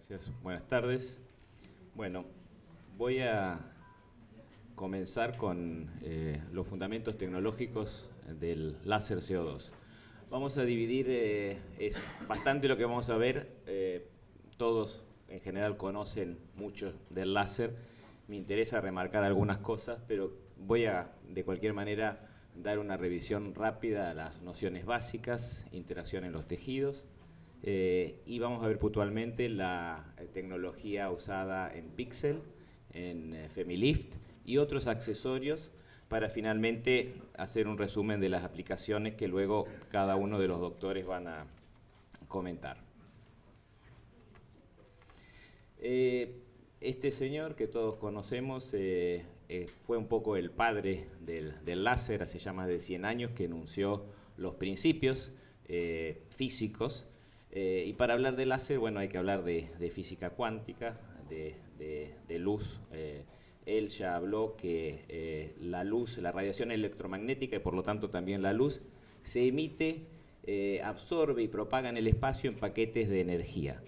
Gracias. Buenas tardes. Bueno, voy a comenzar con los fundamentos tecnológicos del láser CO2. Vamos a dividir, es bastante lo que vamos a ver, todos en general conocen mucho del láser, me interesa remarcar algunas cosas, pero voy a, de cualquier manera, dar una revisión rápida a las nociones básicas, interacción en los tejidos, y vamos a ver puntualmente la tecnología usada en Pixel, en FemiLift y otros accesorios para finalmente hacer un resumen de las aplicaciones que luego cada uno de los doctores van a comentar. Este señor que todos conocemos fue un poco el padre del láser hace ya más de 100 años, que enunció los principios físicos. Y para hablar de láser, bueno, hay que hablar de física cuántica, de luz. Él ya habló que la luz, la radiación electromagnética y por lo tanto también la luz, se emite, absorbe y propaga en el espacio en paquetes de energía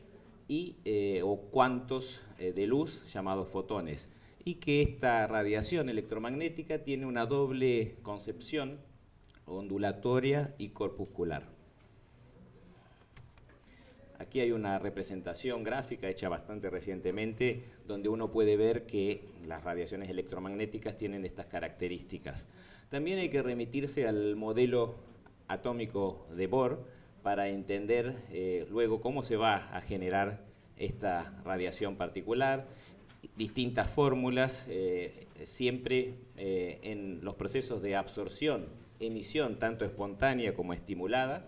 o cuantos de luz llamados fotones, y que esta radiación electromagnética tiene una doble concepción ondulatoria y corpuscular. Aquí hay una representación gráfica hecha bastante recientemente donde uno puede ver que las radiaciones electromagnéticas tienen estas características. También hay que remitirse al modelo atómico de Bohr para entender luego cómo se va a generar esta radiación particular, distintas fórmulas, siempre en los procesos de absorción, emisión, tanto espontánea como estimulada.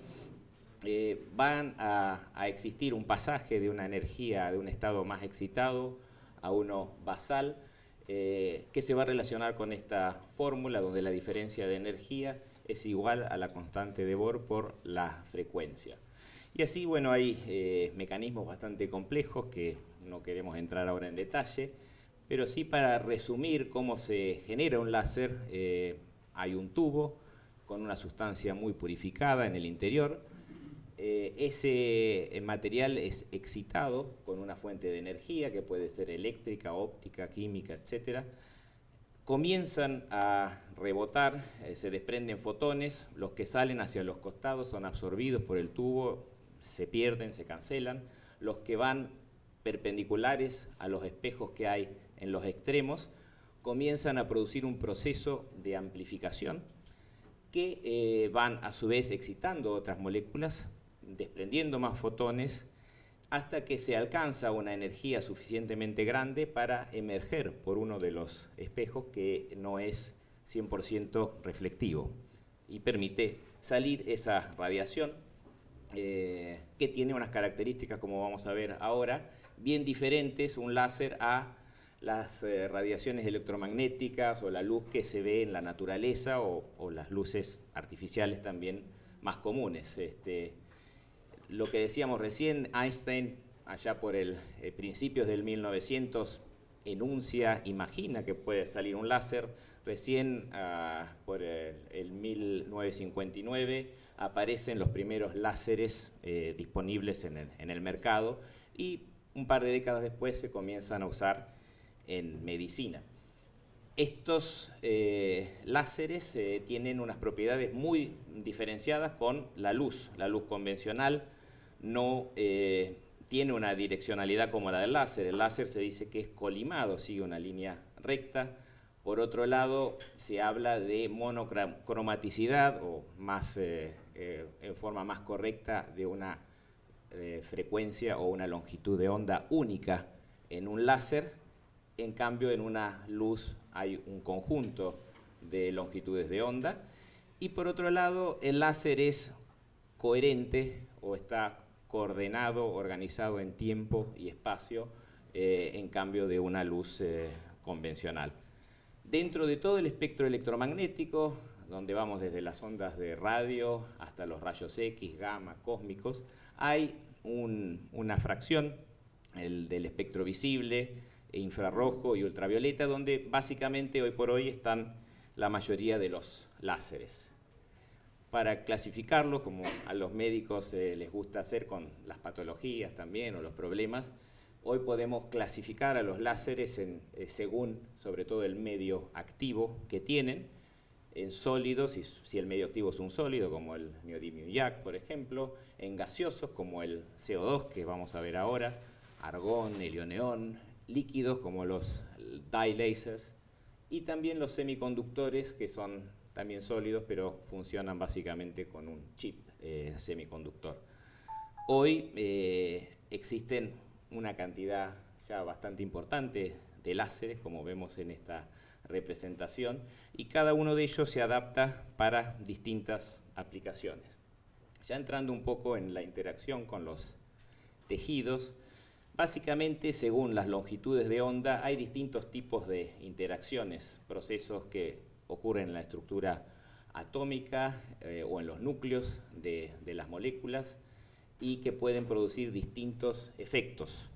Van a existir un pasaje de una energía, de un estado más excitado a uno basal, que se va a relacionar con esta fórmula donde la diferencia de energía es igual a la constante de Bohr por la frecuencia. Y así, bueno, hay mecanismos bastante complejos que no queremos entrar ahora en detalle, pero sí para resumir cómo se genera un láser, hay un tubo con una sustancia muy purificada en el interior. Ese material es excitado con una fuente de energía que puede ser eléctrica, óptica, química, etc. Comienzan a rebotar, se desprenden fotones, los que salen hacia los costados son absorbidos por el tubo, se pierden, se cancelan. Los que van perpendiculares a los espejos que hay en los extremos comienzan a producir un proceso de amplificación que van a su vez excitando otras moléculas, desprendiendo más fotones, hasta que se alcanza una energía suficientemente grande para emerger por uno de los espejos que no es 100% reflectivo y permite salir esa radiación que tiene unas características, como vamos a ver ahora, bien diferentes, un láser, a las radiaciones electromagnéticas o la luz que se ve en la naturaleza o las luces artificiales también más comunes. Lo que decíamos recién, Einstein, allá por principios del 1900, imagina que puede salir un láser. Recién, por el 1959, aparecen los primeros láseres disponibles en el mercado y un par de décadas después se comienzan a usar en medicina. Estos láseres tienen unas propiedades muy diferenciadas con la luz. La luz convencional no tiene una direccionalidad como la del láser. El láser se dice que es colimado, sigue una línea recta. Por otro lado, se habla de monocromaticidad, o más, en forma más correcta, de una frecuencia o una longitud de onda única en un láser. En cambio, en una luz hay un conjunto de longitudes de onda. Y por otro lado, el láser es coherente o está coordenado, organizado en tiempo y espacio, en cambio de una luz convencional. Dentro de todo el espectro electromagnético, donde vamos desde las ondas de radio hasta los rayos X, gamma, cósmicos, hay una fracción, el del espectro visible, infrarrojo y ultravioleta, donde básicamente hoy por hoy están la mayoría de los láseres. Para clasificarlos, como a los médicos les gusta hacer con las patologías también o los problemas, Hoy podemos clasificar a los láseres según, sobre todo, el medio activo que tienen, en sólidos, si el medio activo es un sólido, como el neodymium YAG, por ejemplo, en gaseosos, como el CO2, que vamos a ver ahora, argón, helio neón, líquidos, como los dye lasers, y también los semiconductores, que son también sólidos, pero funcionan básicamente con un chip semiconductor. Hoy existen una cantidad ya bastante importante de láseres, como vemos en esta representación, y cada uno de ellos se adapta para distintas aplicaciones. Ya entrando un poco en la interacción con los tejidos, básicamente, según las longitudes de onda, hay distintos tipos de interacciones, procesos que ocurren en la estructura atómica o en los núcleos de las moléculas y que pueden producir distintos efectos.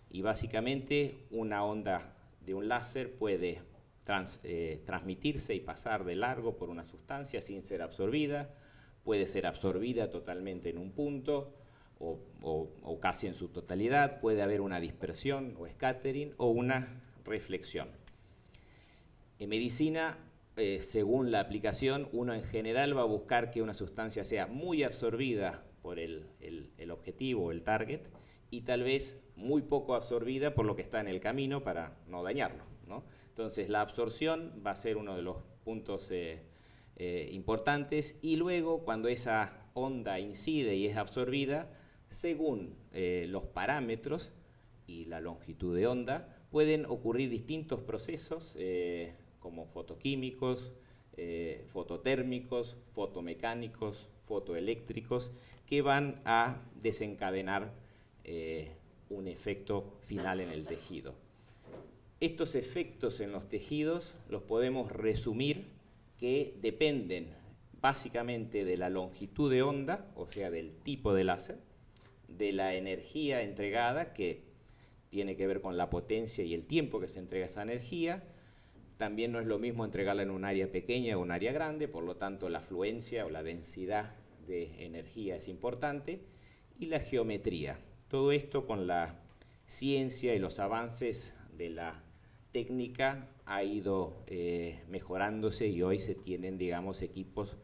Y básicamente, una onda de un láser puede transmitirse y pasar de largo por una sustancia sin ser absorbida, puede ser absorbida totalmente en un punto o casi en su totalidad, puede haber una dispersión o scattering o una reflexión. En medicina, según la aplicación, uno en general va a buscar que una sustancia sea muy absorbida por el objetivo o el target y tal vez muy poco absorbida por lo que está en el camino para no dañarlo, ¿no? Entonces, la absorción va a ser uno de los puntos importantes, y luego, cuando esa onda incide y es absorbida, según los parámetros y la longitud de onda, pueden ocurrir distintos procesos como fotoquímicos, fototérmicos, fotomecánicos, fotoeléctricos, que van a desencadenar un efecto final en el tejido. Estos efectos en los tejidos los podemos resumir que dependen básicamente de la longitud de onda, o sea, del tipo de láser, de la energía entregada, que tiene que ver con la potencia y el tiempo que se entrega esa energía. También no es lo mismo entregarla en un área pequeña o un área grande, por lo tanto la afluencia o la densidad de energía es importante, y la geometría. Todo esto, con la ciencia y los avances de la técnica, ha ido mejorándose, y hoy se tienen, digamos, equipos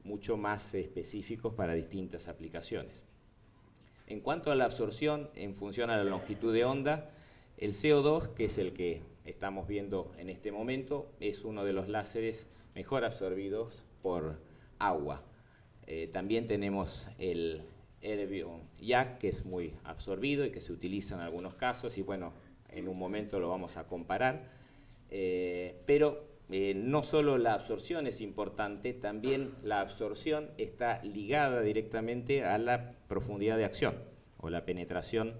mucho más específicos para distintas aplicaciones. En cuanto a la absorción, en función a la longitud de onda, el CO2, que es el que estamos viendo en este momento, es uno de los láseres mejor absorbidos por agua. También tenemos el Erbium YAG, que es muy absorbido y que se utiliza en algunos casos, y bueno, en un momento lo vamos a comparar. Pero no solo la absorción es importante, también la absorción está ligada directamente a la profundidad de acción o la penetración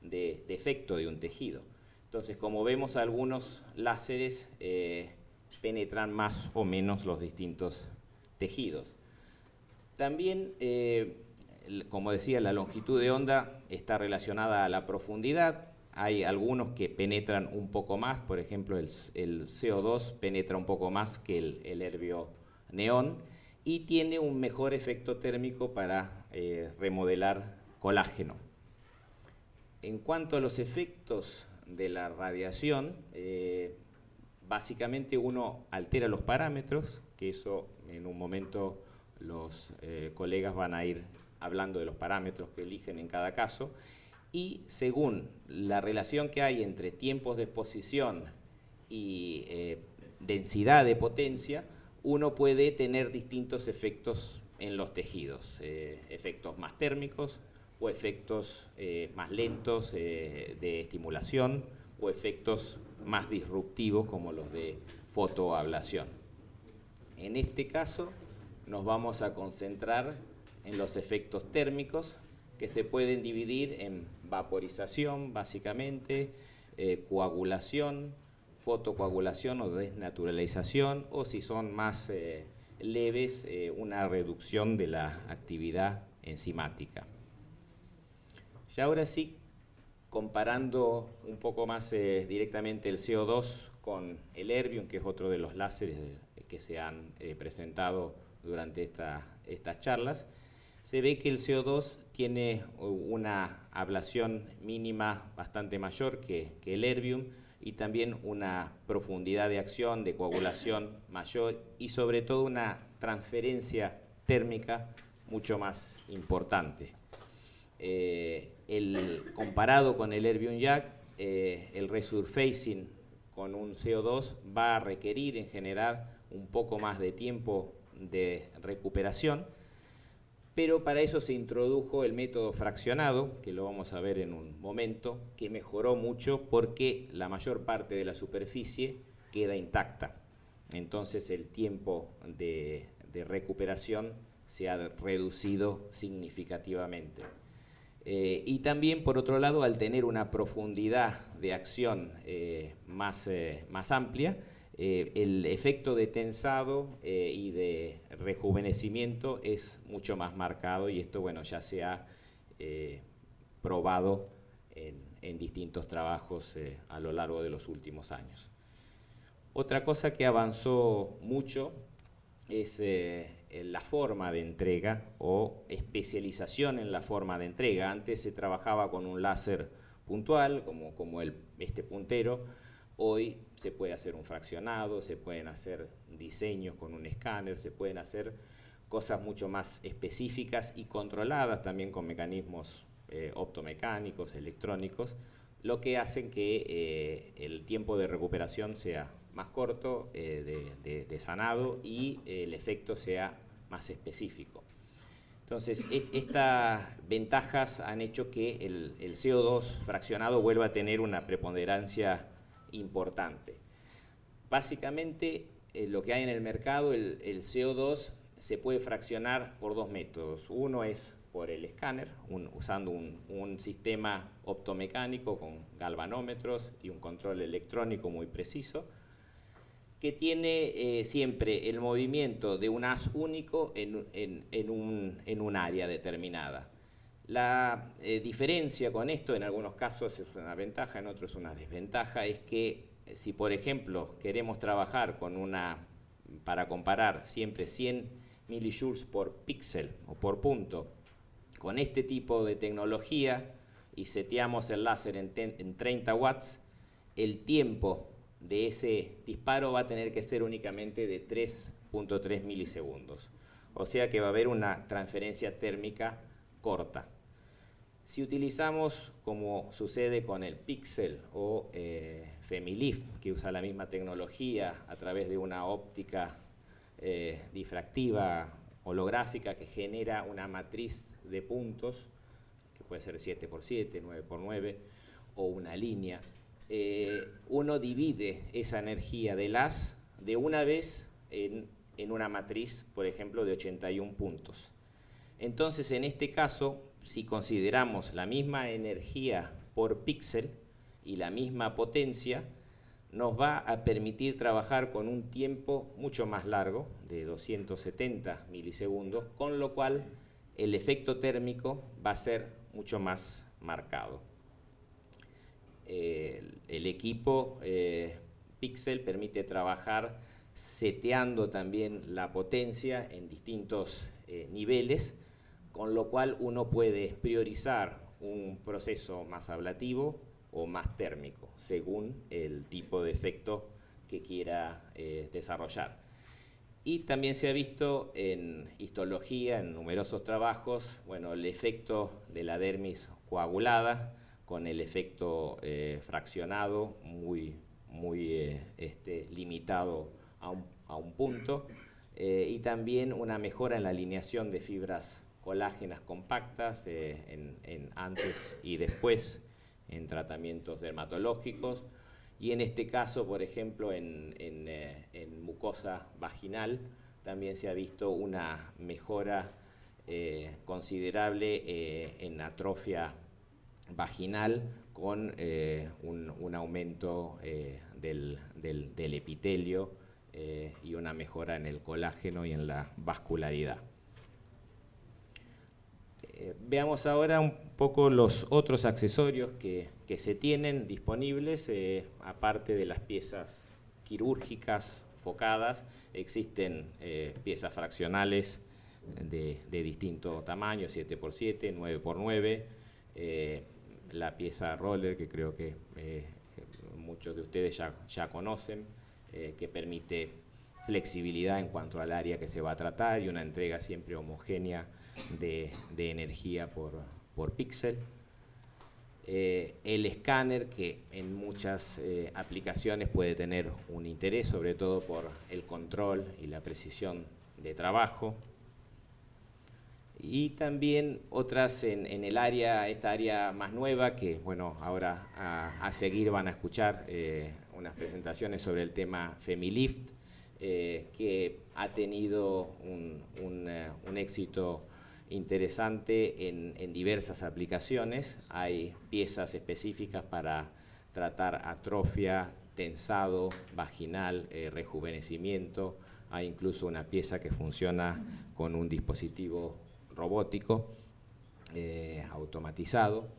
de efecto de un tejido. Entonces, como vemos, algunos láseres penetran más o menos los distintos tejidos. También, como decía, la longitud de onda está relacionada a la profundidad. Hay algunos que penetran un poco más, por ejemplo, el CO2 penetra un poco más que el herbio neón y tiene un mejor efecto térmico para remodelar colágeno. En cuanto a los efectos de la radiación, básicamente uno altera los parámetros, que eso en un momento los colegas van a ir hablando de los parámetros que eligen en cada caso, y según la relación que hay entre tiempos de exposición y densidad de potencia, uno puede tener distintos efectos en los tejidos, efectos más térmicos o efectos más lentos de estimulación o efectos más disruptivos como los de fotoablación. En este caso nos vamos a concentrar en los efectos térmicos, que se pueden dividir en vaporización, básicamente, coagulación, fotocoagulación o desnaturalización, o si son más leves, una reducción de la actividad enzimática. Ya ahora sí, comparando un poco más directamente el CO2 con el Erbium, que es otro de los láseres que se han presentado durante estas charlas, se ve que el CO2 tiene una ablación mínima bastante mayor que el erbium y también una profundidad de acción, de coagulación mayor y sobre todo una transferencia térmica mucho más importante. Comparado con el erbium YAG, el resurfacing con un CO2 va a requerir en general un poco más de tiempo de recuperación, pero para eso se introdujo el método fraccionado, que lo vamos a ver en un momento, que mejoró mucho porque la mayor parte de la superficie queda intacta. Entonces el tiempo de recuperación se ha reducido significativamente. Y también, por otro lado, al tener una profundidad de acción más amplia, el efecto de tensado y de rejuvenecimiento es mucho más marcado y esto, bueno, ya se ha probado en distintos trabajos a lo largo de los últimos años. Otra cosa que avanzó mucho es la forma de entrega o especialización en la forma de entrega. Antes se trabajaba con un láser puntual, como este puntero. Hoy se puede hacer un fraccionado, se pueden hacer diseños con un escáner, se pueden hacer cosas mucho más específicas y controladas también con mecanismos optomecánicos, electrónicos, lo que hacen que el tiempo de recuperación sea más corto, de sanado, y el efecto sea más específico. Entonces, estas ventajas han hecho que el CO2 fraccionado vuelva a tener una preponderancia importante. Básicamente, lo que hay en el mercado, el CO2 se puede fraccionar por dos métodos. Uno es por el escáner, usando un sistema optomecánico con galvanómetros y un control electrónico muy preciso, que tiene siempre el movimiento de un haz único en un área determinada. La diferencia con esto, en algunos casos es una ventaja, en otros es una desventaja, es que si, por ejemplo, queremos trabajar con para comparar siempre 100 milijoules por píxel o por punto, con este tipo de tecnología y seteamos el láser en 30 watts, el tiempo de ese disparo va a tener que ser únicamente de 3.3 milisegundos. O sea que va a haber una transferencia térmica corta. Si utilizamos, como sucede con el Pixel o Femilift, que usa la misma tecnología a través de una óptica difractiva holográfica que genera una matriz de puntos, que puede ser 7×7, 9×9, o una línea, uno divide esa energía del haz de una vez en una matriz, por ejemplo, de 81 puntos. Entonces, en este caso, si consideramos la misma energía por píxel y la misma potencia, nos va a permitir trabajar con un tiempo mucho más largo, de 270 milisegundos, con lo cual el efecto térmico va a ser mucho más marcado. El equipo Pixel permite trabajar seteando también la potencia en distintos niveles, con lo cual uno puede priorizar un proceso más ablativo o más térmico, según el tipo de efecto que quiera desarrollar. Y también se ha visto en histología, en numerosos trabajos, bueno, el efecto de la dermis coagulada con el efecto fraccionado muy limitado a un punto, y también una mejora en la alineación de fibras colágenas compactas antes y después en tratamientos dermatológicos, y en este caso, por ejemplo, en mucosa vaginal también se ha visto una mejora considerable en atrofia vaginal con un aumento del epitelio y una mejora en el colágeno y en la vascularidad. Veamos ahora un poco los otros accesorios que se tienen disponibles, aparte de las piezas quirúrgicas focadas, existen piezas fraccionales de distinto tamaño, 7x7, 9x9, la pieza roller que creo que muchos de ustedes ya conocen, que permite flexibilidad en cuanto al área que se va a tratar y una entrega siempre homogénea de energía por píxel. El escáner, que en muchas aplicaciones puede tener un interés, sobre todo por el control y la precisión de trabajo. Y también otras en el área, esta área más nueva, que bueno, ahora a seguir van a escuchar unas presentaciones sobre el tema FemiLift, que ha tenido un éxito interesante en diversas aplicaciones. Hay piezas específicas para tratar atrofia, tensado, vaginal, rejuvenecimiento. Hay incluso una pieza que funciona con un dispositivo robótico automatizado.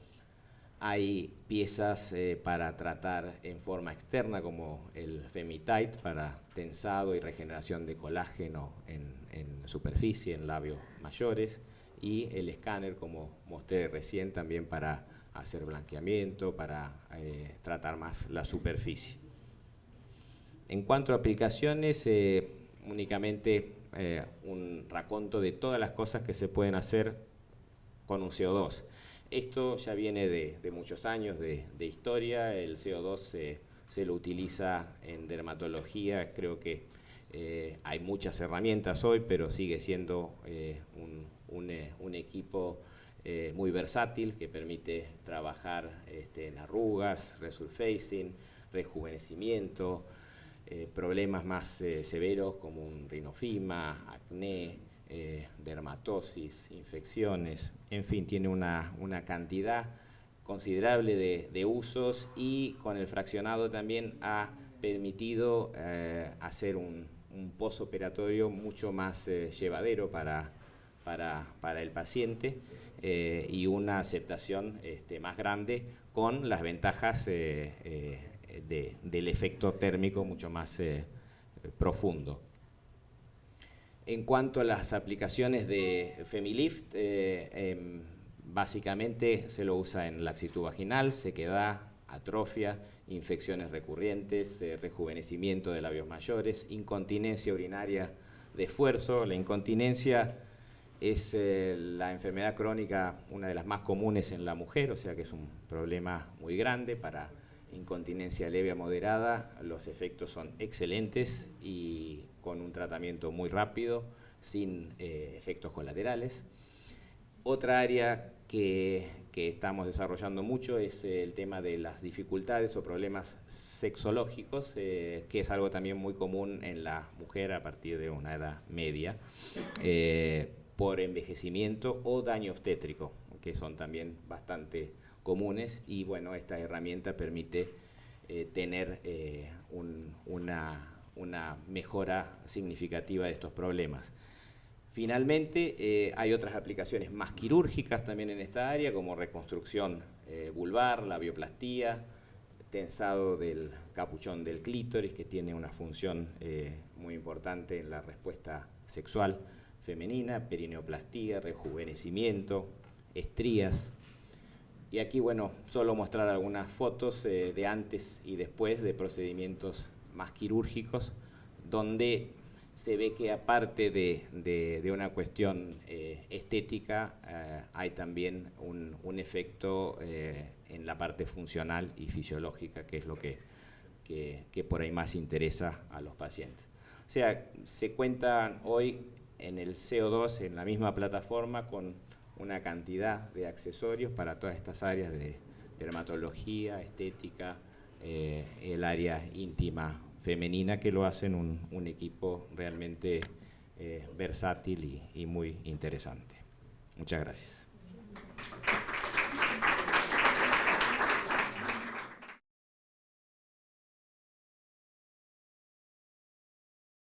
Hay piezas para tratar en forma externa, como el FemiTight, para tensado y regeneración de colágeno en superficie, en labios mayores, y el escáner, como mostré recién, también para hacer blanqueamiento, para tratar más la superficie. En cuanto a aplicaciones, únicamente un raconto de todas las cosas que se pueden hacer con un CO2. Esto ya viene de muchos años de historia. El CO2 se lo utiliza en dermatología. Creo que hay muchas herramientas hoy, pero sigue siendo un equipo muy versátil que permite trabajar en arrugas, resurfacing, rejuvenecimiento, problemas más severos como un rinofima, acné, dermatosis, infecciones, en fin, tiene una cantidad considerable de usos, y con el fraccionado también ha permitido hacer un postoperatorio mucho más llevadero para el paciente, y una aceptación más grande, con las ventajas del efecto térmico mucho más profundo. En cuanto a las aplicaciones de FemiLift, básicamente se lo usa en laxitud vaginal, sequedad, atrofia, infecciones recurrentes, rejuvenecimiento de labios mayores, incontinencia urinaria de esfuerzo. La incontinencia es la enfermedad crónica, una de las más comunes en la mujer, o sea que es un problema muy grande. Para incontinencia leve a moderada, los efectos son excelentes y con un tratamiento muy rápido, sin efectos colaterales. Otra área que estamos desarrollando mucho es el tema de las dificultades o problemas sexológicos, que es algo también muy común en la mujer a partir de una edad media, por envejecimiento o daño obstétrico, que son también bastante comunes, y bueno, esta herramienta permite tener una mejora significativa de estos problemas. Finalmente, hay otras aplicaciones más quirúrgicas también en esta área, como reconstrucción vulvar, labioplastía, tensado del capuchón del clítoris, que tiene una función muy importante en la respuesta sexual femenina, perineoplastía, rejuvenecimiento, estrías. Y aquí, bueno, solo mostrar algunas fotos de antes y después de procedimientos más quirúrgicos, donde se ve que aparte de una cuestión estética, hay también un efecto en la parte funcional y fisiológica, que es lo que por ahí más interesa a los pacientes. O sea, se cuentan hoy en el CO2, en la misma plataforma, con una cantidad de accesorios para todas estas áreas de dermatología, estética, el área íntima femenina, que lo hacen un equipo realmente versátil y muy interesante. Muchas gracias.